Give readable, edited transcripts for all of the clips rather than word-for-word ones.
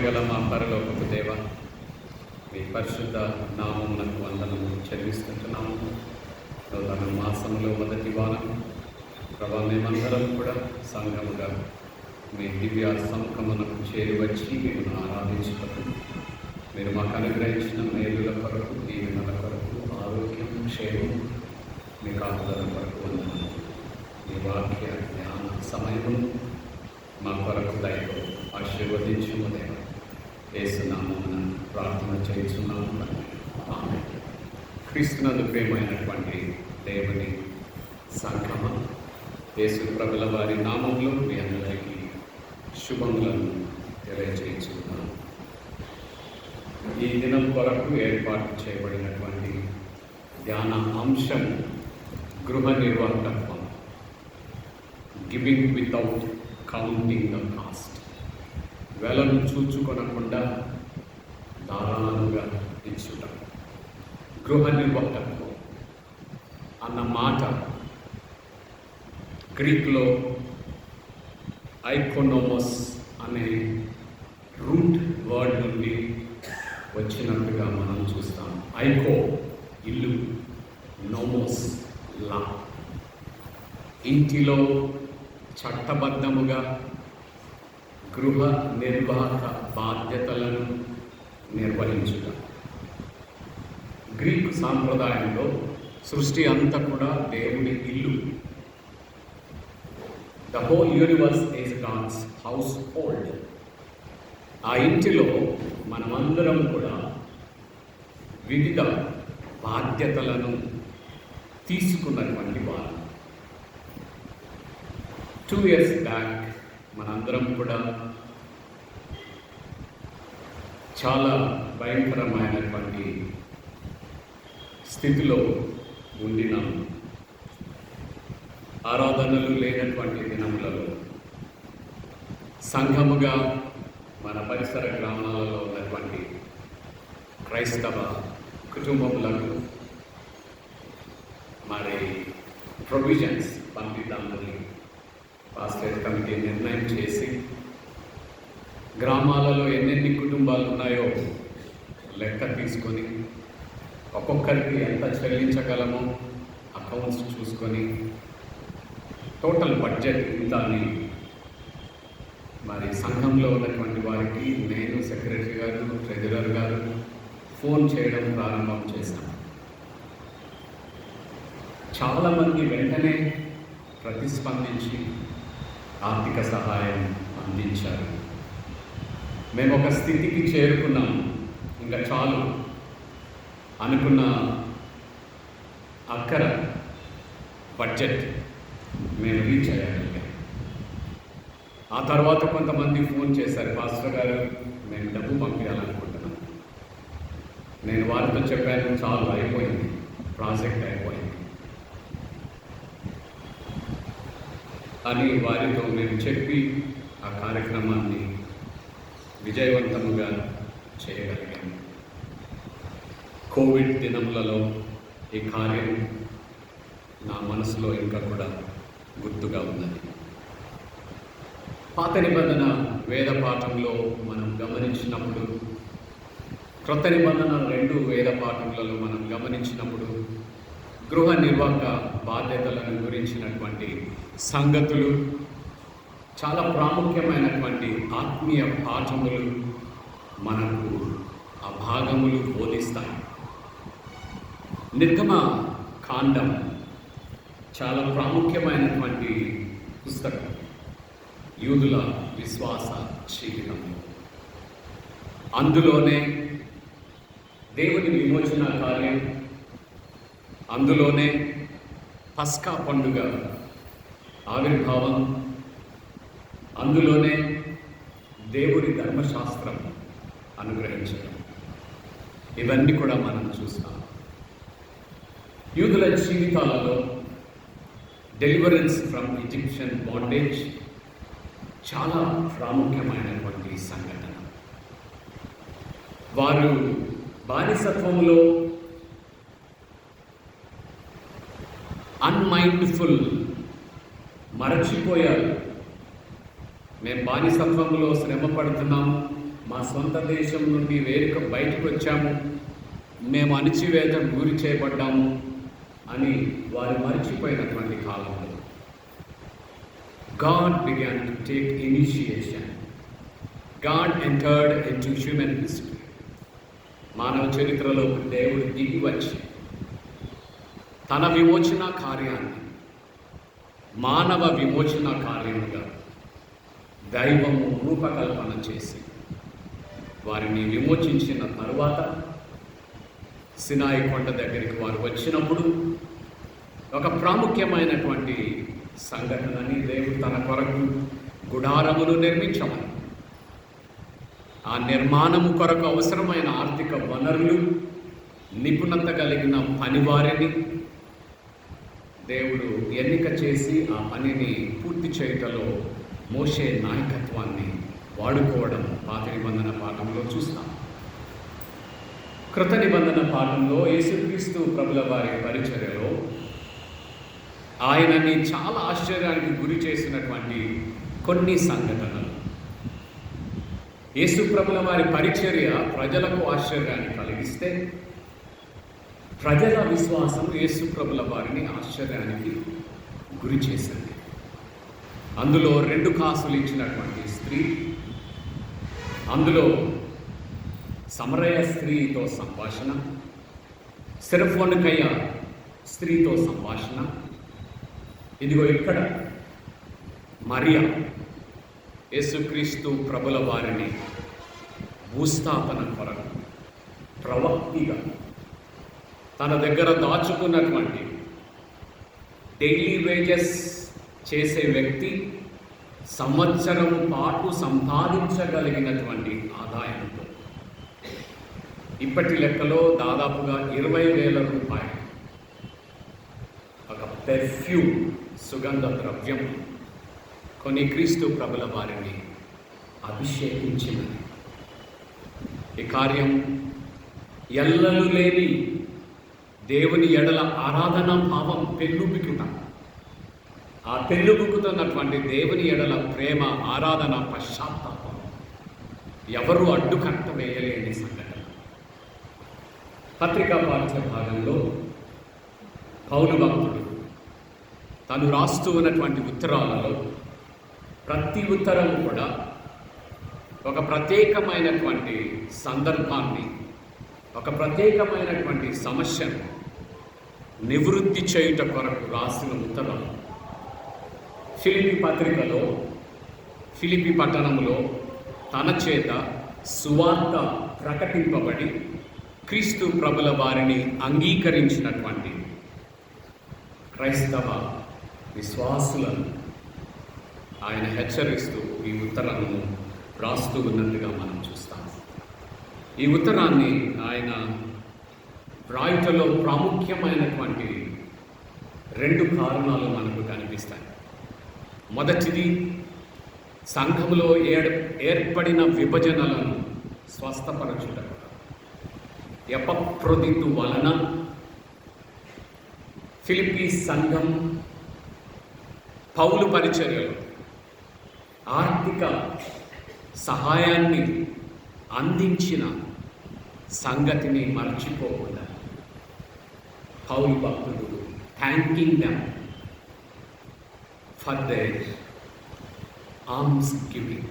గల మా పరలోకపు దేవ, మీ పరిశుద్ధ నామమునకు వందనము చెల్లిస్తుంటున్నాము. నూతన మాసంలో మొదటి వారం ప్రభా, మేమందరం కూడా సంఘముగా మీ దివ్య సముఖమునకు చేరి వచ్చి మేము ఆరాధించుటకు మీరు మాకు అనుగ్రహించిన మేలుల కొరకు, దీవెనల కొరకు, ఆరోగ్యం, క్షేమం, మీ కాపుదల కొరకు వందనము. మీ వాక్య జ్ఞాన సమయమును మా కొరకు దయతో ఆశీర్వదించుము దేవ. యేసునామమున ప్రార్థన చేస్తున్నాము. ఆమేన్. క్రీస్తునందు ప్రియమైనటువంటి దేవుని సంఘమ, యేసు ప్రభుల వారి నామంలో మీ అందరికీ శుభములను తెలియజేస్తున్నాను. ఈ దినం కొరకు ఏర్పాటు చేయబడినటువంటి ధ్యాన అంశం గృహ నిర్వాహకత్వం, giving without counting the cost. వెలను చూచుకొనకుండా ధారాళంగా ఇచ్చుట. గృహ నిర్వాహకత్వం అన్న మాట గ్రీక్లో ఐకోనోమస్ అనే రూట్ వర్డ్ నుండి వచ్చినట్టుగా మనం చూస్తాం. ఐకో ఇల్లు, నోమోస్ లా, ఇంటిలో చట్టబద్ధముగా గృహ నిర్వాహక బాధ్యతలను నిర్వహించుట. గ్రీకు సాంప్రదాయంలో సృష్టి అంతా కూడా దేవుని ఇల్లు. The whole universe is God's household. ఆ ఇంటిలో మనమందరం కూడా వివిధ బాధ్యతలను తీసుకున్నటువంటి వారు. 2 years బ్యాక్ మనందరం కూడా చాలా భయంకరమైనటువంటి స్థితిలో ఉండినాము. ఆరాధనలు లేనటువంటి దినములలో సంఘముగా మన పరిసర గ్రామాలలో ఉన్నటువంటి క్రైస్తవ కుటుంబములకు మరి ప్రొవిజన్స్ పంపిద్దామని పాస్టర్ కమిటీ నిర్ణయం చేసి గ్రామాలలో ఎన్నెన్ని కుటుంబాలు ఉన్నాయో లెక్క తీసుకొని ఒక్కొక్కరికి ఎంత చెల్లించగలమో అకౌంట్స్ చూసుకొని టోటల్ బడ్జెట్ ఇంత అని మరి సంఘంలో ఉన్నటువంటి వారికి నేను, సెక్రటరీ గారు, ట్రెజరర్ గారు ఫోన్ చేయడం ప్రారంభం చేశాను. చాలామంది వెంటనే ప్రతిస్పందించి ఆర్థిక సహాయం అందించారు. మేము ఒక స్థితికి చేరుకున్నాం, ఇంకా చాలు అనుకున్న అక్కర బడ్జెట్ మేము రీచ్ అయ్యాం. ఆ తర్వాత కొంతమంది ఫోన్ చేశారు, పాస్టర్ గారు మేము డబ్బు పంపించాలనుకుంటున్నాం. నేను వారితో చెప్పాను, చాలు అయిపోయింది, ప్రాజెక్ట్ అయిపోయింది అని వారితో మేము చెప్పి ఆ కార్యక్రమాన్ని విజయవంతముగా చేయగలిగాము. కోవిడ్ దినములలో ఈ కార్యం నా మనసులో ఇంకా కూడా గుర్తుగా ఉన్నది. పాత నిబంధన వేద పాఠంలో మనం గమనించినప్పుడు, క్రొత్త నిబంధన 2 వేద పాఠములలో మనం గమనించినప్పుడు గృహ నిర్వాహక బాధ్యతలను గురించినటువంటి సంగతులు, చాలా ప్రాముఖ్యమైనటువంటి ఆత్మీయ పాఠములు మనకు ఆ భాగములు బోధిస్తాయి. నిర్గమ కాండం చాలా ప్రాముఖ్యమైనటువంటి పుస్తకం యూదుల విశ్వాస జీవితం. అందులోనే దేవుని విమోచన కార్యం, అందులోనే పస్కా పండుగ ఆవిర్భావం, అందులోనే దేవుడి ధర్మశాస్త్రం అనుగ్రహించడం, ఇవన్నీ కూడా మనం చూస్తాం. యూదుల జీవితాలలో డెలివరెన్స్ ఫ్రమ్ ఈజిప్షియన్ బాండేజ్ చాలా ప్రాముఖ్యమైనటువంటి సంఘటన. వారు బానిసత్వంలో అన్మైండ్ఫుల్, మరచిపోయారు. మేము బానిసత్వంలో శ్రమ పడుతున్నాము, మా సొంత దేశం నుండి బయటకు వచ్చాము, మేము అణిచివేతకు గురి చేయబడ్డాము అని వారు మర్చిపోయినటువంటి కాలంలో God began to take initiation. God entered into human history. మానవ చరిత్రలో దేవుడు దిగి వచ్చి తన విమోచన కార్యాన్ని మానవ విమోచన కార్యముగా దైవము రూపకల్పన చేసి వారిని విమోచించిన తరువాత సినాయి కొండ దగ్గరికి వారు వచ్చినప్పుడు ఒక ప్రాముఖ్యమైనటువంటి సంఘటనని దేవుడు తన కొరకు గుడారమును నిర్మించమని, ఆ నిర్మాణము కొరకు అవసరమైన ఆర్థిక వనరులు, నిపుణత కలిగిన పనివారిని దేవుడు ఎన్నిక చేసి ఆ పనిని పూర్తి చేయటంలో మోషే నాయకత్వాన్ని వాడుకోవడం పాత నిబంధన పాఠంలో చూస్తాం. కృత నిబంధన పాఠంలో యేసుక్రీస్తు ప్రభుల వారి పరిచర్యలో ఆయనని చాలా ఆశ్చర్యానికి గురి చేసినటువంటి కొన్ని సంఘటనలు. యేసు ప్రభుల వారి పరిచర్య ప్రజలకు ఆశ్చర్యాన్ని కలిగిస్తే ప్రజల విశ్వాసం యేసు ప్రభుల వారిని ఆశ్చర్యానికి గురి చేసింది. అందులో 2 కాసులు ఇచ్చినటువంటి స్త్రీ, అందులో సమరయ స్త్రీతో సంభాషణ, సిరఫోనికయ్య స్త్రీతో సంభాషణ, ఇదిగో ఇక్కడ మరియా యేసుక్రీస్తు ప్రభుల వారిని భూస్థాపన కొరకు ప్రవక్తిగా తన దగ్గర దాచుకున్నటువంటి డైలీ వేజెస్ చేసే వ్యక్తి సంవత్సరం పాటు సంపాదించగలిగినటువంటి ఆదాయంతో ఇప్పటి లెక్కలో దాదాపుగా 20,000 రూపాయలు ఒక పెర్ఫ్యూమ్ సుగంధ ద్రవ్యం కొని క్రీస్తు ప్రభుల వారిని అభిషేకించినది. ఈ కార్యం ఎల్లలు లేని దేవుని ఎడల ఆరాధనా భావం పెళ్ళుబికుట, ఆ పెళ్ళుబుకుతున్నటువంటి దేవుని ఎడల ప్రేమ, ఆరాధన, పశ్చాత్తాపం ఎవరు అడ్డుకట్ట వేయలేని సంఘటన. పత్రికా పాఠ్య భాగంలో పౌలు భక్తుడు తను రాస్తూ ఉన్నటువంటి ఉత్తరాలలో ప్రతి ఉత్తరం కూడా ఒక ప్రత్యేకమైనటువంటి సందర్భాన్ని, ఒక ప్రత్యేకమైనటువంటి సమస్యను నివృత్తి చేయుట కొరకు రాసిన ఉత్తరం. ఫిలిప్పీ పత్రికలో ఫిలిప్పీ పట్టణంలో తన చేత సువార్త ప్రకటింపబడి క్రీస్తు ప్రభుల వారిని అంగీకరించినటువంటి క్రైస్తవ విశ్వాసులను ఆయన హెచ్చరిస్తూ ఈ ఉత్తరాలను రాస్తూ ఉన్నట్టుగా మనం చూస్తాం. ఈ ఉత్తరాన్ని ఆయన వ్రాయుటలో ప్రాముఖ్యమైనటువంటి 2 కారణాలు మనకు కనిపిస్తాయి. మొదటిది, సంఘములో ఏర్పడిన విభజనలను స్వస్థపరచుట. ఎపఫ్రొదితు వలన ఫిలిప్పీ సంఘం పౌలు పరిచర్యలో ఆర్థిక సహాయాన్ని అందించిన సంగతిని మర్చిపోకుండా పౌలు భక్తుడు thanking them for their arms giving.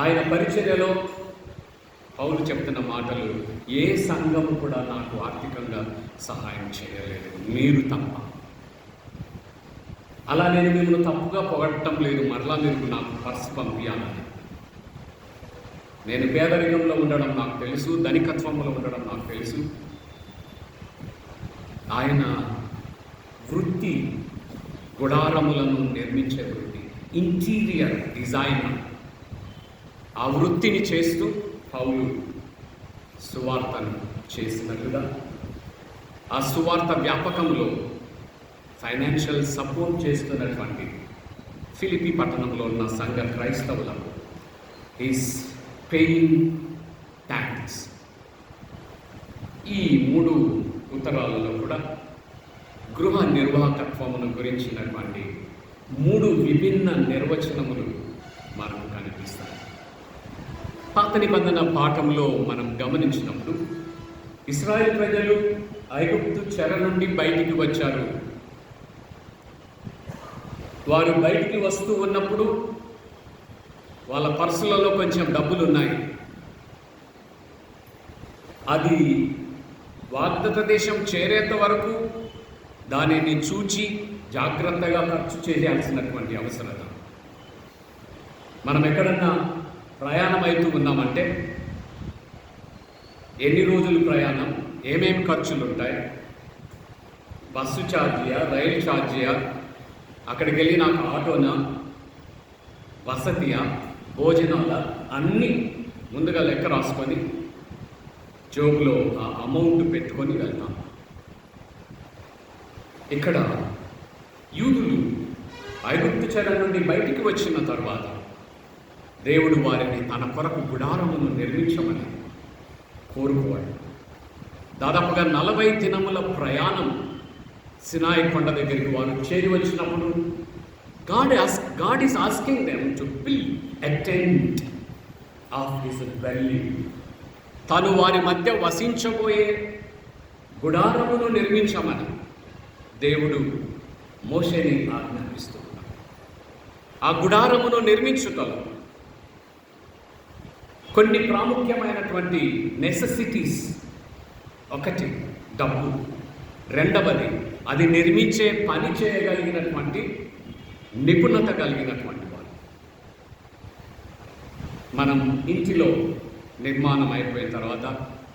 ఆయన పరిచర్యలో పౌలు చెప్తున్న మాటలు, ఏ సంఘము కూడా నాకు ఆర్థికంగా సహాయం చేయలేదు, మీరు తప్ప. అలా నేను మిమ్మల్ని తప్పుగా పొగడటం లేదు, మరలా మీరు నాకు పర్సు పంపించాలని. నేను పేదరికంలో ఉండడం నాకు తెలుసు, ధనికత్వంలో ఉండడం నాకు తెలుసు. ఆయన వృత్తి గుడారములను నిర్మించే వృత్తి, ఇంటీరియర్ డిజైనర్. ఆ వృత్తిని చేస్తూ పౌలు సువార్తను చేసినట్లుగా ఆ సువార్త వ్యాపకంలో ఫైనాన్షియల్ సపోర్ట్ చేస్తున్నటువంటి ఫిలిప్పీ పట్టణంలో ఉన్న సంఘ క్రైస్తవులకు ఈస్ పేయింగ్ థ్యాంక్స్. ఈ 3 ఉత్తరాలలో కూడా గృహ నిర్వాహకత్వమును గురించినటువంటి 3 విభిన్న నిర్వచనములు మనకు కనిపిస్తాయి. పాత నిబంధన పాఠంలో మనం గమనించినప్పుడు ఇశ్రాయేలు ప్రజలు ఐగుప్తు చెర నుండి బయటికి వచ్చారు. వారు బయటికి వస్తూ ఉన్నప్పుడు వాళ్ళ పర్సులలో కొంచెం డబ్బులు ఉన్నాయి. అది వాగ్దత్త దేశం చేరేంత వరకు దానిని చూచి జాగ్రత్తగా ఖర్చు చేయాల్సినటువంటి అవసరత. మనం ఎక్కడన్నా ప్రయాణం అవుతూ ఉన్నామంటే ఎన్ని రోజులు ప్రయాణం, ఏమేమి ఖర్చులు ఉంటాయి, బస్సు ఛార్జీయా, రైలు ఛార్జీయా, అక్కడికి వెళ్ళి నాకు ఆటోనా, వసతియా, భోజనాల, అన్నీ ముందుగా లెక్క రాసుకొని జోబులో ఆ అమౌంట్ పెట్టుకొని వెళ్తాం. ఇక్కడ యూదులు ఐగుప్తు చెర నుండి బయటికి వచ్చిన తర్వాత దేవుడు వారిని తన కొరకు గుడారమును నిర్మించమని కోరుకోవాలి. దాదాపుగా 40 దినముల ప్రయాణం సినాయి కొండ దగ్గరికి వారు చేరి వచ్చినప్పుడు God is asking them to build a tent of his dwelling. తను వారి మధ్య వసించబోయే గుడారమును నిర్మించమని దేవుడు మోషేని ఆజ్ఞాపిస్తున్నాడు. ఆ గుడారమును నిర్మించుటలో కొన్ని ప్రాముఖ్యమైనటువంటి నెసెసిటీస్, ఒకటి డబ్బు, రెండవది అది నిర్మించే పని చేయగలిగినటువంటి నిపుణత కలిగినటువంటి వారు. మనం ఇంటిలో నిర్మాణం అయిపోయిన తర్వాత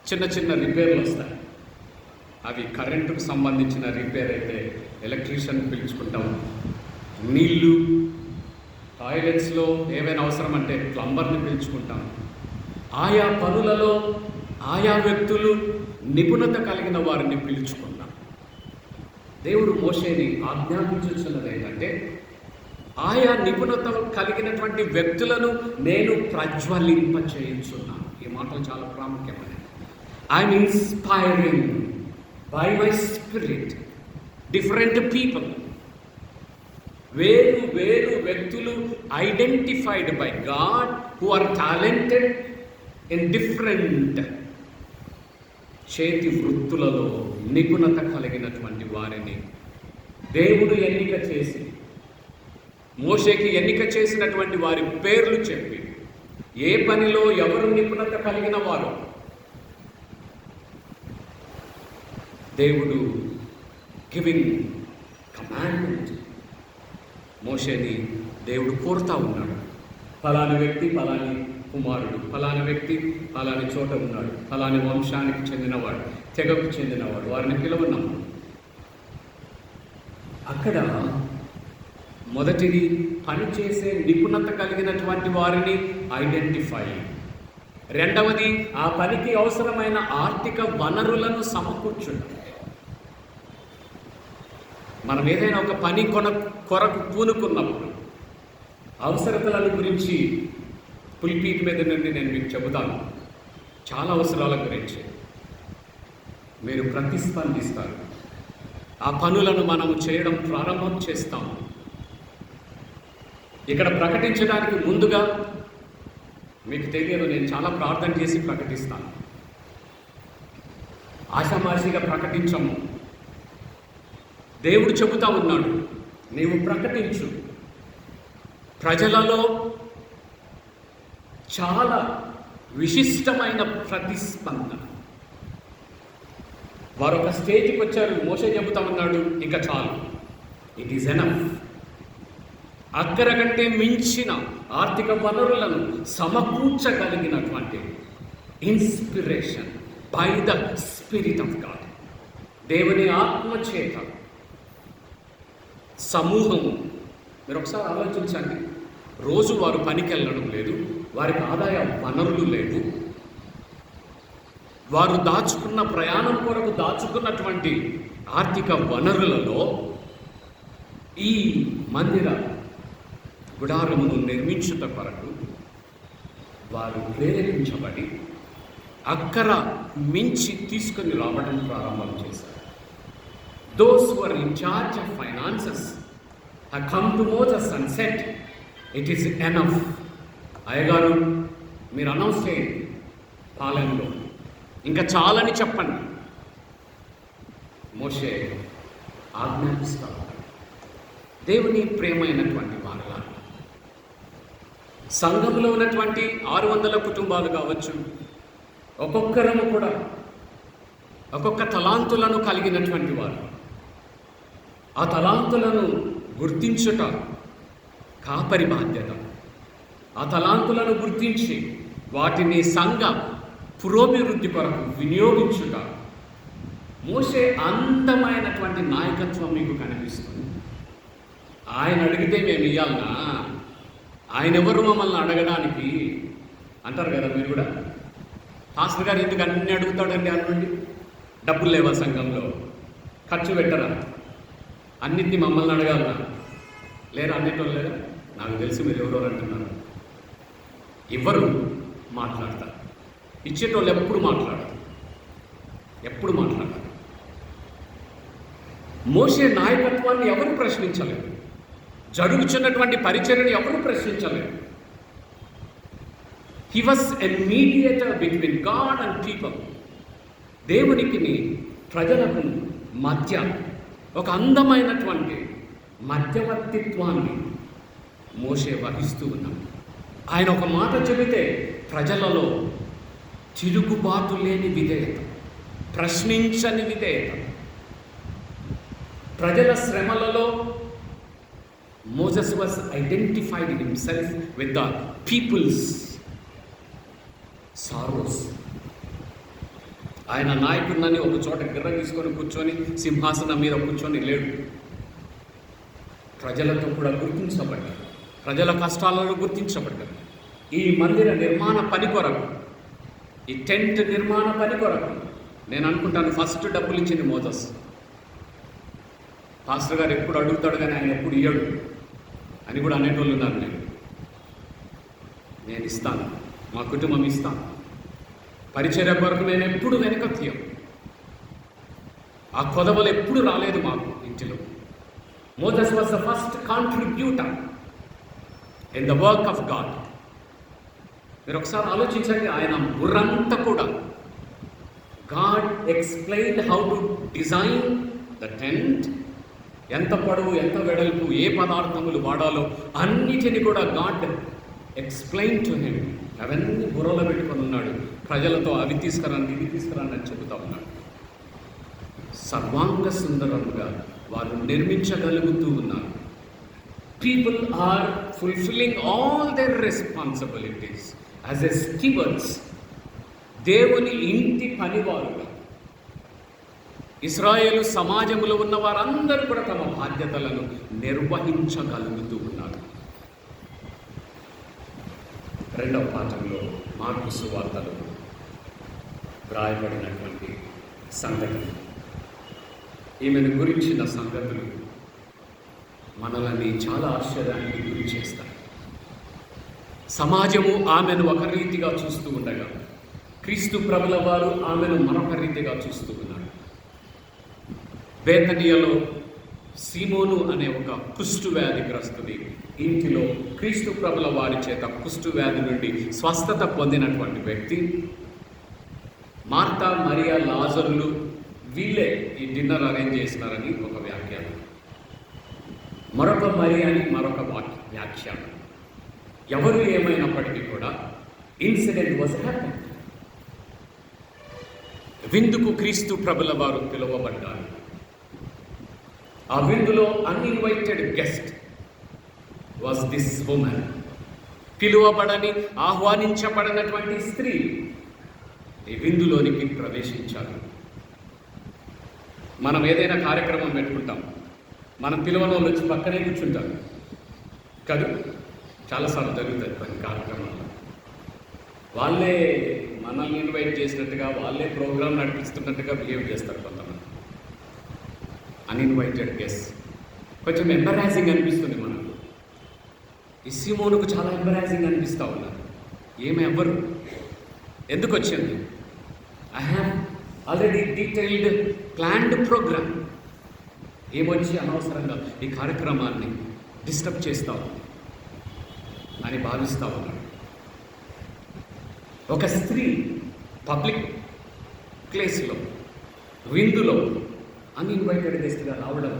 చిన్న చిన్న రిపేర్లు వస్తాయి. అవి కరెంటుకు సంబంధించిన రిపేర్ అయితే ఎలక్ట్రీషియన్ పిలుచుకుంటాం. నీళ్ళు, టాయిలెట్స్లో ఏవైనా అవసరం అంటే ప్లంబర్ని పిలుచుకుంటాం. ఆయా పనులలో ఆయా వ్యక్తులు నిపుణత కలిగిన వారిని పిలుచుకున్నాం. దేవుడు మోషేని ఆజ్ఞాపించుచున్నది ఏంటంటే ఆయా నిపుణత కలిగినటువంటి వ్యక్తులను నేను ప్రజ్వలింప చేయించున్నాను. ఈ మాటలు చాలా ప్రాముఖ్యమైనవి. I'm inspiring by my spirit different people. వేరు వేరు వ్యక్తులు identified by God who are talented in different చేతి వృత్తులలో నిపుణత కలిగినటువంటి వారిని దేవుడు ఎన్నిక చేసి మోషేకి ఎన్నిక చేసినటువంటి వారి పేర్లు చెప్పి ఏ పనిలో ఎవరు నిపుణత కలిగిన వారు దేవుడు గివింగ్ కమాండ్మెంట్ మోషేని దేవుడు కోరుతా ఉన్నాడు. ఫలాని వ్యక్తి ఫలాని కుమారుడు, ఫలాని వ్యక్తి ఫలాని చోట ఉన్నాడు, ఫలాని వంశానికి చెందినవాడు, తెగకు చెందినవాడు, వారిని పిలువన్నాము. అక్కడ మొదటిది పనిచేసే నిపుణత కలిగినటువంటి వారిని ఐడెంటిఫై. రెండవది ఆ పనికి అవసరమైన ఆర్థిక వనరులను సమకూర్చడం. మనం ఏదైనా ఒక పని కొరకు పూనుకున్నప్పుడు అవసరతలను గురించి పుల్పీట్ మీద నుండి నేను మీకు చెబుతాను. చాలా అవసరాల గురించి మీరు ప్రతిస్పందిస్తారు. ఆ పనులను మనము చేయడం ప్రారంభం చేస్తాము. ఇక్కడ ప్రకటించడానికి ముందుగా మీకు తెలియదు, నేను చాలా ప్రార్థన చేసి ప్రకటిస్తాను. ఆషామాషిగా ప్రకటించము. దేవుడు చెబుతా ఉన్నాడు, నీవు ప్రకటించు. ప్రజలలో చాలా విశిష్టమైన ప్రతిస్పందన. వారు ఒక స్టేజ్కి వచ్చారు. మోషే చెబుతా ఉన్నాడు, ఇంకా చాలు, ఇట్ ఈస్ ఎనఫ్. అక్కర కంటే మించిన ఆర్థిక వనరులను సమకూర్చగలిగినటువంటి inspiration by the spirit of God, దేవుని ఆత్మ చేత సమూహము. మీరు ఒకసారి ఆలోచించండి. రోజు వారు పనికి వెళ్ళడం లేదు, వారికి ఆదాయ వనరులు లేవు. వారు దాచుకున్న ప్రయాణం కొరకు దాచుకున్నటువంటి ఆర్థిక వనరులలో ఈ మందిర గుడారమును నిర్మించుట కొరకు వారు ప్రేరేపించబడి అక్కర మించి తీసుకొని రావడం ప్రారంభం చేశారు. Those who are in charge of finances have come to Moses and said, it is enough. అయ్యగారు, మీరు అనౌన్స్ చేయండి పాలెంలో, ఇంకా చాలని చెప్పండి. మోషే ఆజ్ఞాపిస్తా ఉన్నాడు. దేవుని ప్రేమైనటువంటి వారలా, సంఘంలో ఉన్నటువంటి 600 కుటుంబాలు కావచ్చు, ఒక్కొక్కరము కూడా ఒక్కొక్క తలాంతులను కలిగినటువంటి వారు. ఆ తలాంతులను గుర్తించుట కాపరి బాధ్యత. ఆ తలాంతులను గుర్తించి వాటిని సంఘ పురోభివృద్ధి కొరకు వినియోగించుట. మోషే అందమైనటువంటి నాయకత్వం మీకు కనిపిస్తుంది. ఆయన అడిగితే మేము ఇవ్వాలనా? ఆయన ఎవరు మమ్మల్ని అడగడానికి అంటారు కదా మీరు కూడా. పాస్టర్ గారు ఎందుకు అన్నీ అడుగుతాడండి అనుకోండి. డబ్బులు లేవా సంఘంలో? ఖర్చు పెట్టరా? అన్నిటినీ మమ్మల్ని అడగాలనా? లేరా? అన్నిటిలో లేరా? నాకు తెలిసి మీరు ఎవరెవరు అంటున్నారు. ఎవరు మాట్లాడతారు? ఇచ్చేటోళ్ళు ఎప్పుడు మాట్లాడతారు. మోషే నాయకత్వాన్ని ఎవరు ప్రశ్నించలేదు. జరుగుతున్నటువంటి పరిచర్యను ఎవరు ప్రశ్నించలేదు. He was a mediator between God and people. దేవునికి ప్రజలకు మధ్య ఒక అందమైనటువంటి మధ్యవర్తిత్వాన్ని మోషే వహిస్తూ ఉన్నాడు. ఆయన ఒక మాట చెబితే ప్రజలలో తిరుగుబాటు లేని విధేయత, ప్రశ్నించని విధేయత. ప్రజల శ్రమలలో Moses was identified himself with the people's sorrows. ఆయన నాయకుడిని ఒక చోట గిర్ర తీసుకొని కూర్చొని సింహాసనం మీద కూర్చొని లేడు. ప్రజలతో కూడా గుర్తించబడ్డారు, ప్రజల కష్టాలను గుర్తించబడ్డారు. ఈ మందిర నిర్మాణ పని కొరకు, ఈ టెంట్ నిర్మాణ పని కొరకు నేను అనుకుంటాను ఫస్ట్ డబ్బులు ఇచ్చింది మోసెస్. పాస్టర్ గారు ఎప్పుడు అడుగుతాడు కానీ ఆయన ఎప్పుడు ఇయ్యడు అని కూడా అనేటోళ్ళు ఉన్నారు. నేను ఇస్తాను, మా కుటుంబం ఇస్తాను, పరిచర్య కొరకు నేను ఎప్పుడు వెనక తీయం. ఆ కొదవలు ఎప్పుడు రాలేదు మాకు ఇంటిలో. Moses was the first contributor in the work of God. మీరు ఒకసారి ఆలోచించండి, ఆయన బుర్రంతా కూడా God explain how to design the tent. ఎంత పొడవు, ఎంత వెడల్పు, ఏ పదార్థములు వాడాలో అన్నిటిని కూడా గాడ్ ఎక్స్ప్లెయిన్ టు హిమ్. అవన్నీ బుర్రలో పెట్టుకొని ఉన్నాడు. ప్రజలతో అవి తీసుకురండి, ఇవి తీసుకురండి అని చెబుతా ఉన్నాడు. సర్వాంగ సుందరముగా వారు నిర్మించగలుగుతూ ఉన్నారు. People are fulfilling all their responsibilities as a stewards. దేవుని ఇంటి పనివారుగా ఇశ్రాయేలు సమాజంలో ఉన్న వారందరూ కూడా తమ బాధ్యతలను నిర్వహించగలుగుతూ ఉన్నారు. 2వ పాఠంలో మార్కు సువార్తలో వ్రాయబడినటువంటి సంగతి, ఈమెను గురించిన సంగతులు మనల్ని చాలా ఆశ్చర్యానికి గురి చేస్తాయి. సమాజము ఆమెను ఒక రీతిగా చూస్తూ ఉండగా, క్రీస్తు ప్రభుల వారు ఆమెను మరొక రీతిగా చూస్తూ ఉన్నారు. బేతనియలో సీమోను అనే ఒక కుష్టు వ్యాధిగ్రస్తుడి ఇంటిలో క్రీస్తు ప్రభుల వారి చేత కుష్టు వ్యాధి నుండి స్వస్థత పొందినటువంటి వ్యక్తి. మార్తా, మరియా, లాజరులు వీళ్ళే ఈ డిన్నర్ అరేంజ్ చేసినారని ఒక వ్యాఖ్యానం, మరొక మరియా అని మరొక వ్యాఖ్యానం. ఎవరు ఏమైనప్పటికీ కూడా ఇన్సిడెంట్ వాజ్ హ్యాపెన్. విందుకు క్రీస్తు ప్రభుల వారు పిలువబడ్డారు. ఆ విందులో uninvited guest was this woman. పిలువబడని, ఆహ్వానించబడినటువంటి స్త్రీ ఈ విందులోనికి ప్రవేశించారు. మనం ఏదైనా కార్యక్రమం పెట్టుకుంటాం, మనం పిలువని వాళ్ళు వచ్చి పక్కనే కూర్చుంటారు కదా. చాలాసార్లు జరుగుతుంది కొన్ని కార్యక్రమాల్లో. వాళ్ళే మనల్ని ఇన్వైట్ చేసినట్టుగా, వాళ్ళే ప్రోగ్రామ్ నడిపిస్తున్నట్టుగా బిహేవ్ చేస్తారు కొంతమంది. అన్ఇన్వైటెడ్ గెస్ట్ కొంచెం ఎంబరాసింగ్ అనిపిస్తుంది మనకు. ఈ సీమోనుకు చాలా ఎంబరాసింగ్ అనిపిస్తూ ఉన్నారు. ఏమి ఎవ్వరు ఎందుకు వచ్చింది? I have already detailed planned program. ఏమొచ్చి అనవసరంగా ఈ కార్యక్రమాన్ని డిస్టర్బ్ చేస్తావు అని భావిస్తూ ఉన్నాడు. ఒక స్త్రీ పబ్లిక్ ప్లేస్లో, విందులో అన్ఇన్వైటెడ్ గెస్ట్గా రావడం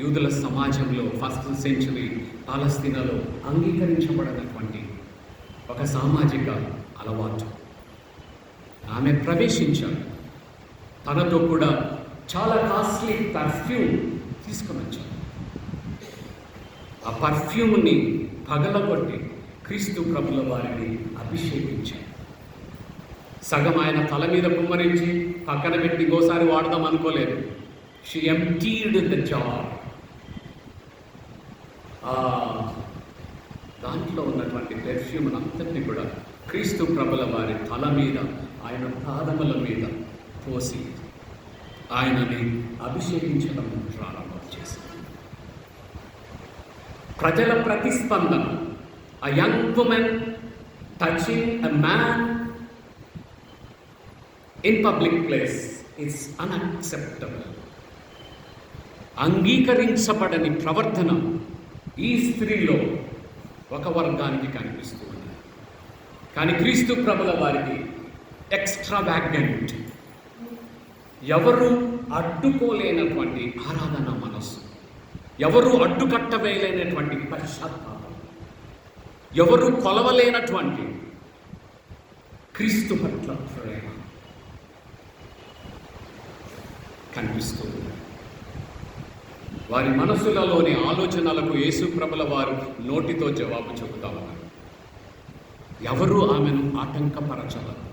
యూదుల సమాజంలో ఫస్ట్ సెంచురీ పాలస్తీనాలో అంగీకరించబడినటువంటి ఒక సామాజిక అలవాటు. ఆమె ప్రవేశించారు. తనతో కూడా చాలా కాస్ట్లీ పర్ఫ్యూమ్ తీసుకొని వచ్చారు. ఆ పర్ఫ్యూమ్ని పగలగొట్టి క్రీస్తు ప్రభుల వారిని అభిషేకించారు. సగం ఆయన తల మీద కుమ్మరించి పక్కన పెట్టి ఇంకోసారి వాడదాం అనుకోలేదు. She emptied the jar. దాంట్లో ఉన్నటువంటి పెర్ఫ్యూమ్ అంతటిని కూడా క్రీస్తు ప్రభుల వారి తల మీద, ఆయన పాదముల మీద పోసి ఆయనని అభిషేకించడం ప్రారంభం చేశారు. ప్రజల ప్రతిస్పందన, a young woman touching a man in public place is unacceptable. అంగీకరించబడని ప్రవర్తన ఈ స్త్రీలో ఒక వర్గానికి కనిపిస్తూ ఉంది. కానీ క్రీస్తు ప్రభుల వారికి ఎక్స్ట్రావాగెంట్, ఎవరు అడ్డుకోలేనటువంటి ఆరాధన మనస్సు, ఎవరు అడ్డుకట్టవేయలేనటువంటి పశ్చాత్తాపం, ఎవరు కొలవలేనటువంటి క్రీస్తు పట్ల ప్రేమ కనిపిస్తుంది. వారి మనసులలోని ఆలోచనలకు యేసు ప్రభుల వారు నోటితో జవాబు చెబుతా ఉన్నారు. ఎవరు ఆమెను ఆటంకపరచలేదు.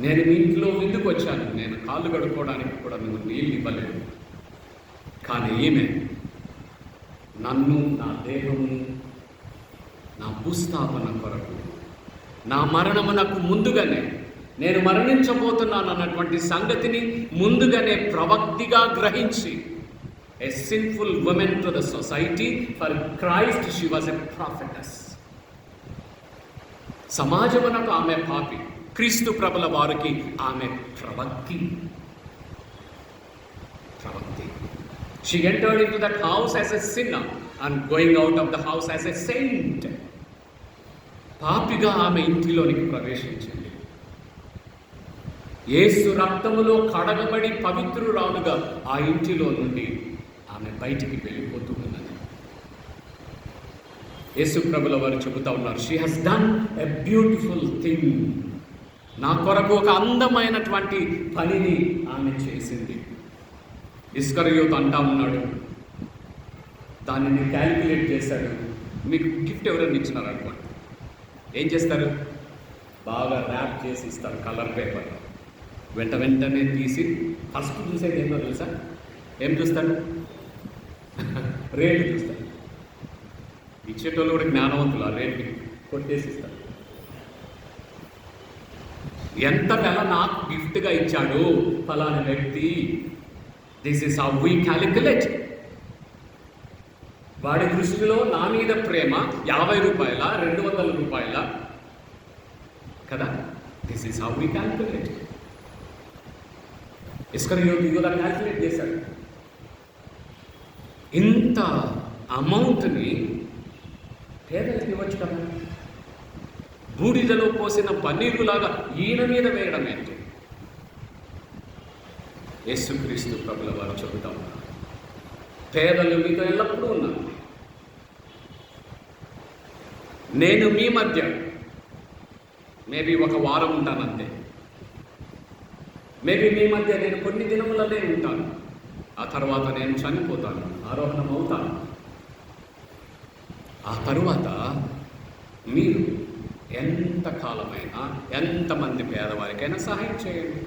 నేను మీ ఇంట్లో విందుకు వచ్చాను, నేను కాళ్ళు కడుక్కోవడానికి కూడా నువ్వు నీళ్ళు ఇవ్వలేదు. కానీ ఈమె నన్ను, నా దేహము, నా భూస్థాపన కొరకు, నా మరణమునకు ముందుగానే, నేను మరణించబోతున్నాను అన్నటువంటి సంగతిని ముందుగానే ప్రవక్తిగా గ్రహించి, a sinful woman to the society, for Christ she was a prophetess. సమాజమునకు ఆమె పాపి, క్రీస్తు ప్రభుల వారికి ఆమె ప్రవక్తి. She entered into that house as a sinner and going out of the house as a saint. పాపిగా ఆమె ఇంటిలోనికి ప్రవేశించింది. యేసు రక్తములో కడగబడి పవిత్రురాలుగా ఆ ఇంటిలో నుండి ఆమె బయటికి వెళ్ళిపోతూ ఉన్నది. యేసు ప్రభుల వారు చెబుతా ఉన్నారు, she has done a beautiful thing. నా కొరకు ఒక అందమైనటువంటి పనిని ఆమె చేసింది. ఇస్కరియోతు అంటా ఉన్నాడు, దానిని క్యాలిక్యులేట్ చేశాడు. మీకు గిఫ్ట్ ఎవరైనా ఇచ్చినారు అనుకోండి, ఏం చేస్తారు? బాగా ర్యాప్ చేసి ఇస్తారు కలర్ పేపర్. వెంటనే తీసి ఫస్ట్ చూసేది ఏంటో తెలుసా? ఏం చూస్తారు? రేటు చూస్తారు. ఇచ్చేటోళ్ళు కూడా జ్ఞానవంతులు, ఆ రేటు కొట్టేసి ఇస్తారు. ఎంత వెల నాకు గిఫ్ట్గా ఇచ్చాడు ఫలానా వ్యక్తి, this is how we calculate. వాడి దృష్టిలో నా మీద ప్రేమ 50 రూపాయల, 200 రూపాయల కదా. This is how we calculate. ఇస్కరియోతు ఇలా క్యాలిక్యులేట్ చేశాడు. ఇంత అమౌంట్ని పేదలకు ఇవ్వచ్చు కదా. బూడిదలో పోసిన పన్నీరులాగా ఈయన మీద వేయడం ఏంటి? యేసుక్రీస్తు ప్రభుల వారు చెబుతా ఉన్నారు, పేదలు మీతో ఎల్లప్పుడూ ఉన్నారు. నేను మీ మధ్య మేబీ ఒక వారం ఉంటానంతే. మేబీ మీ మధ్య నేను కొన్ని దినములనే ఉంటాను. ఆ తర్వాత నేను చనిపోతాను, ఆరోహణం అవుతాను. ఆ తరువాత మీరు ఎంతకాలమైనా ఎంతమంది పేదవారికైనా సహాయం చేయండి.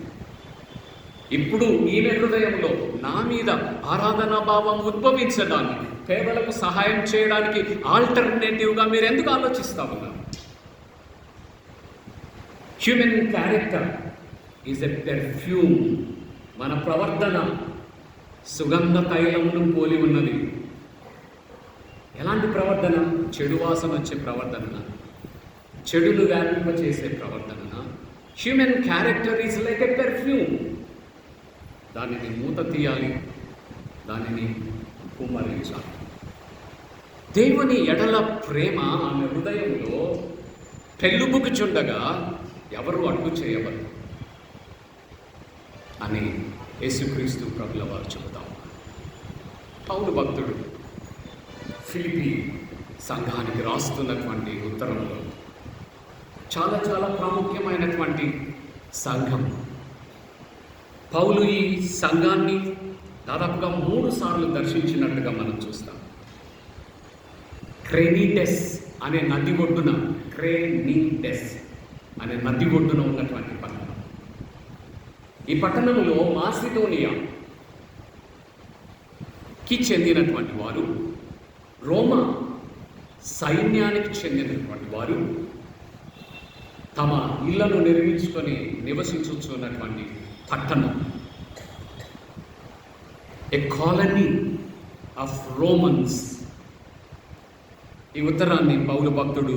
ఇప్పుడు ఈమె హృదయంలో నా మీద ఆరాధనా భావం ఉద్భవించడానికి, పేదలకు సహాయం చేయడానికి ఆల్టర్నేటివ్గా మీరు ఎందుకు ఆలోచిస్తా ఉన్నారు? Human character is a perfume. మన ప్రవర్తన సుగంధ తైలమును పోలి ఉన్నది. ఎలాంటి ప్రవర్తన? చెడు వాసన వచ్చే ప్రవర్తన, చెడును వ్యాపింపచేసే ప్రవర్తన. Human character is like a perfume. దానిని మూత తీయాలి, దానిని కుమ్మరించాలి. దేవుని ఎడల ప్రేమ ఆమె హృదయంలో పెళ్ళుబుకుచుండగా ఎవరు అడ్డు చేయవరు అని యేసుక్రీస్తు ప్రభుల వారు చెబుతాం. పౌలు భక్తుడు ఫిలిప్పీ సంఘానికి రాస్తున్నటువంటి ఉత్తరంలో చాలా చాలా ప్రాముఖ్యమైనటువంటి సంఘం. పౌలు ఈ సంఘాన్ని దాదాపుగా 3 సార్లు దర్శించినట్టుగా మనం చూస్తాం. క్రెనీటెస్ అనే నది ఒడ్డున ఉన్నటువంటి పట్టణం. ఈ పట్టణంలో మాసిడోనియాకి చెందినటువంటి వారు, రోమా సైన్యానికి చెందినటువంటి వారు తమ ఇళ్లను నిర్మించుకొని నివసించుతున్నటువంటి పట్టణం. ఏ కాలనీ ఆఫ్ రోమన్స్. ఈ ఉత్తరాన్ని పౌలు భక్తుడు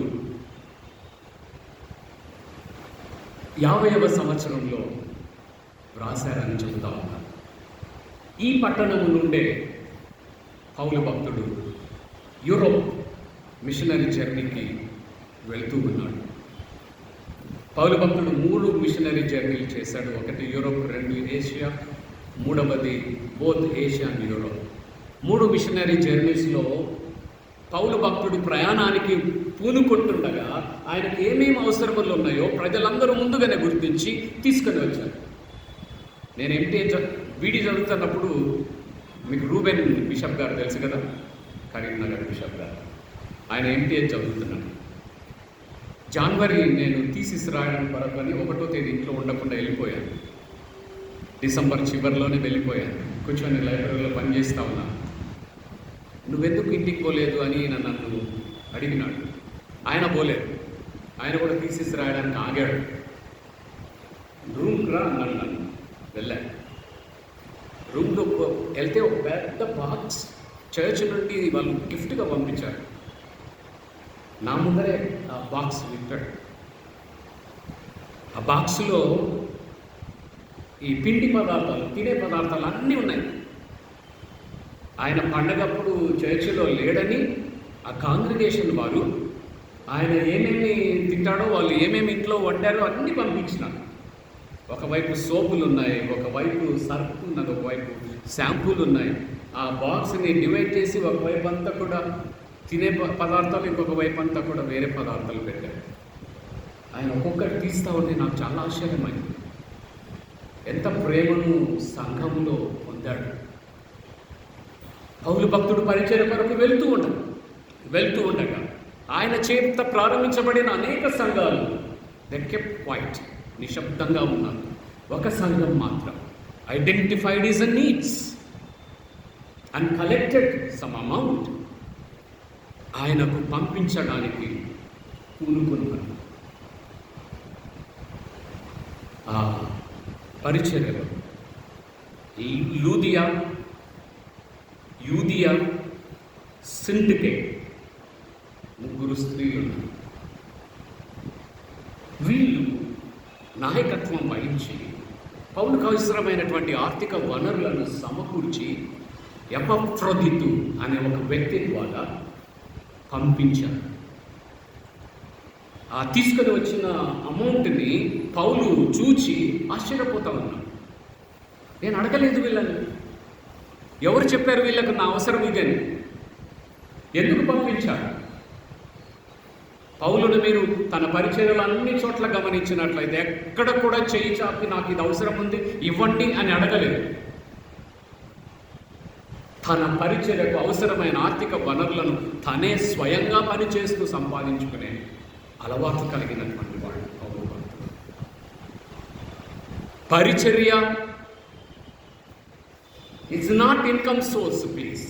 50వ సంవత్సరంలో వ్రాసారని చెబుతా ఉన్నారు. ఈ పట్టణం నుండే పౌలు భక్తుడు యూరోప్ మిషనరీ జర్నీకి వెళ్తూ ఉన్నాడు. పౌలు భక్తుడు 3 మిషనరీ జర్నీలు చేశాడు. ఒకటి యూరోప్, 2 ఏషియా, 3వది both Asia and Europe. 3 missionary జర్నీస్లో పౌలు భక్తుడు ప్రయాణానికి పూనుకుంటుండగా ఆయనకు ఏమేమి అవసరములు ఉన్నాయో ప్రజలందరూ ముందుగానే గుర్తించి తీసుకొని వచ్చారు. నేను బీడీ చదువుతున్నప్పుడు మీకు రూబెన్ బిషప్ గారు తెలుసు కదా, కరీంనగర్ బిషప్ గారు. ఆయన ఎంటీఏ చదువుతున్నాడు. జనవరి నేను థీసిస్ రాయడం కొరకు అని 1వ తేదీ ఇంట్లో ఉండకుండా వెళ్ళిపోయాను. డిసెంబర్ చివరిలోనే వెళ్ళిపోయాను. కూర్చొని లైబ్రరీలో పనిచేస్తూ ఉన్నాను. నువ్వెందుకు ఇంటికి పోలేదు అని నన్ను అడిగినాడు. ఆయన పోలేదు. ఆయన కూడా థీసిస్ రాయడానికి ఆగాడు. రూమ్కి రా అన్నాడు. నన్ను వెళ్ళాను. రూమ్లో వెళ్తే ఒక పెద్ద బాక్స్ చర్చ్ నుండి వాళ్ళు గిఫ్ట్గా పంపించారు. నా ముందరే ఆ బాక్స్ విప్పాడు. ఆ బాక్స్లో ఈ పిండి పదార్థాలు, తినే పదార్థాలు అన్నీ ఉన్నాయి. ఆయన పండగప్పుడు చర్చిలో లేడని ఆ కాంగ్రిగేషన్ వారు ఆయన ఏమేమి తింటాడో, వాళ్ళు ఏమేమి ఇంట్లో వండారో అన్నీ పంపించినారు. ఒకవైపు సోపులు ఉన్నాయి, ఒకవైపు సర్ఫ్ ఉన్నది, ఒకవైపు షాంపూలు ఉన్నాయి. ఆ బాక్స్ని డివైడ్ చేసి ఒకవైపు అంతా కూడా తినే పదార్థాలు, ఇంకొక వైపు అంతా కూడా వేరే పదార్థాలు పెట్టారు. ఆయన ఒక్కొక్కటి తీస్తూ ఉంటే నాకు చాలా ఆశ్చర్యమైంది. ఎంత ప్రేమను సంఘంలో పొందాడు. పౌలు భక్తుడు పరిచర్య కొరకు వెళ్తూ ఉండగా ఆయన చేత ప్రారంభించబడిన అనేక సంఘాలు దే కెప్ట్ క్వైట్, నిశ్శబ్దంగా ఉన్నారు. ఒక సంఘం మాత్రం identified is a needs and collected some amount ఆయనకు పంపించడానికి పూనుకున్నారు. ఆ పరిచర్యలో యూదియా, సింటికే 3 స్త్రీలు ఉన్నారు. వీళ్ళు నాయకత్వం వహించి పౌలుకు అవసరమైనటువంటి ఆర్థిక వనరులను సమకూర్చి ఎపఫ్రోదితు అనే ఒక వ్యక్తి ద్వారా పంపించారు. ఆ తీసుకొని వచ్చిన అమౌంట్ని పౌలు చూచి ఆశ్చర్యపోతా ఉన్నాడు. నేను అడగలేదు వీళ్ళని, ఎవరు చెప్పారు వీళ్ళకు నా అవసరం ఇదని, ఎందుకు పంపించారు? పౌలును మీరు తన పరిచర్యలు అన్ని చోట్ల గమనించినట్లయితే ఎక్కడ కూడా చేయి చాపి నాకు ఇది అవసరం ఉంది ఇవ్వండి అని అడగలేదు. తన పరిచర్యకు అవసరమైన ఆర్థిక వనరులను తనే స్వయంగా పనిచేస్తూ సంపాదించుకునే అలవాటు కలిగినటువంటి వాడు పౌలు భక్తుడు. పరిచర్య it's not income source. Please,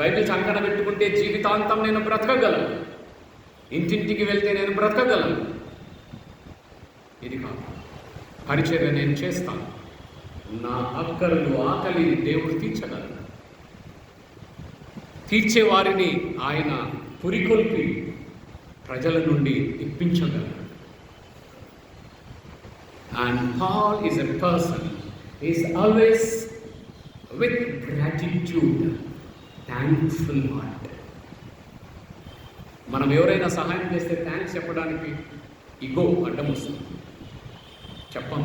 Bible చంకన పెట్టుకుంటే జీవితాంతం నేను బ్రతకగలను, ఇంటింటికి వెళ్తే నేను బ్రతకగలను. ఇది కాదు. పరిచర్య నేను చేస్తాను, నా అక్కర్లు ఆకలిని దేవుడు తీర్చగలడు. తీర్చేవారిని ఆయన పురికొల్పి ప్రజల నుండి ఇప్పించగలడు. And Paul is a person is always with gratitude, thankful heart. మనం ఎవరైనా సహాయం చేస్తే థ్యాంక్స్ చెప్పడానికి ఇగో అడ్డం వస్తుంది, చెప్పం.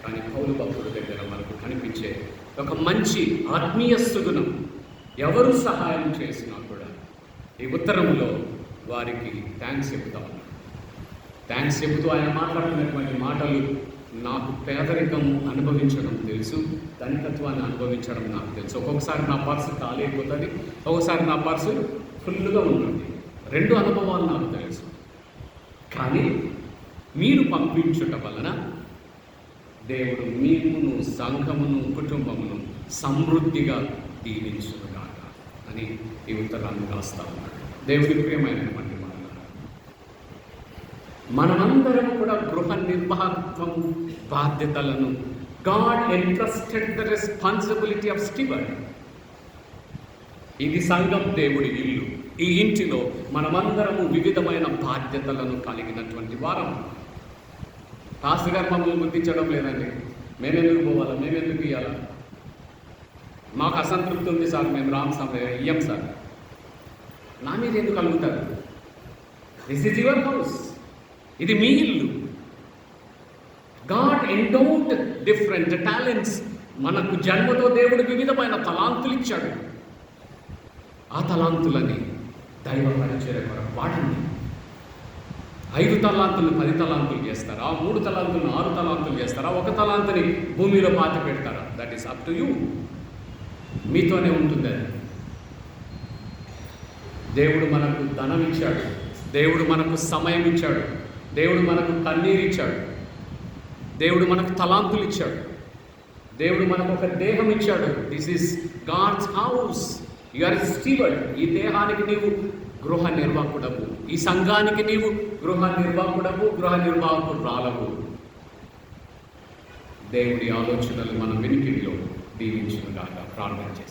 కానీ పౌలు భక్తుడి దగ్గర మనకు కనిపించే ఒక మంచి ఆత్మీయ సుగుణం, ఎవరు సహాయం చేసినా కూడా ఈ ఉత్తరంలో వారికి థ్యాంక్స్ చెబుతా ఉన్నాడు. థ్యాంక్స్ చెబుతూ ఆయన మాట్లాడుతున్నటువంటి మాటలు, నాకు పేదరికం అనుభవించడం తెలుసు, ధనికత్వాన్ని అనుభవించడం నాకు తెలుసు. ఒక్కొక్కసారి నా పర్సు ఖాళీ అయిపోతుంది, ఒక్కొక్కసారి నా పర్సు ఫుల్గా ఉంటుంది. రెండు అనుభవాలు నాకు తెలుసు. కానీ మీరు పంపించుట వలన దేవుడు మీకును, సంఘమును, కుటుంబమును సమృద్ధిగా దీవించుగాక అని ఈ ఉత్తరాన్ని రాస్తా ఉన్నాడు. దేవుడి ప్రియమైనటువంటి మనమందరం కూడా గృహ నిర్వాహకత్వం బాధ్యతలను, God entrusted the responsibility of steward. ఇది సంఘం, దేవుడి ఇల్లు. ఈ ఇంటిలో మనమందరము వివిధమైన బాధ్యతలను కలిగినటువంటి వారం. పాస్టర్ గారు మమ్మల్ని గుర్తించడం లేదండి, మేమెందుకు పోవాలా, మేమెందుకు ఇవ్వాలా, మాకు అసంతృప్తి ఉంది సార్, మేము రామ్ సార్ ఇయ్యం సార్. నా మీద ఎందుకు కలుగుతారు? దిస్ ఈజ్ యువర్ హౌస్, ఇది మీ ఇల్లు. God endowed different talents. మనకు జన్మతో దేవుడు వివిధమైన తలాంతులు ఇచ్చాడు. ఆ తలాంతులని దైవ పరిచర్య కొరకు వాడండి. 5 తలాంతులు 10 తలాంతులు చేస్తారా, 3 తలాంతులను 6 తలాంతులు చేస్తారా, 1 తలాంతుని భూమిలో పాతి పెడతారా? That is up to you. మీతోనే ఉంటుంది అది. దేవుడు మనకు ధనం ఇచ్చాడు, దేవుడు మనకు సమయం ఇచ్చాడు, దేవుడు మనకు కన్నీరు ఇచ్చాడు, దేవుడు మనకు తలాంతులు ఇచ్చాడు, దేవుడు మనకు ఒక దేహం ఇచ్చాడు. This is God's house. You are steward. ఈ దేహానికి నీవు గృహ నిర్వాహకుడవు, ఈ సంఘానికి నీవు గృహ నిర్వాహకుడవు, గృహ నిర్వాహకురాలవు. దేవుడి ఆలోచనలు మన వెనుకడిలో దీవించుగాక. ప్రార్థన చేస్తాం.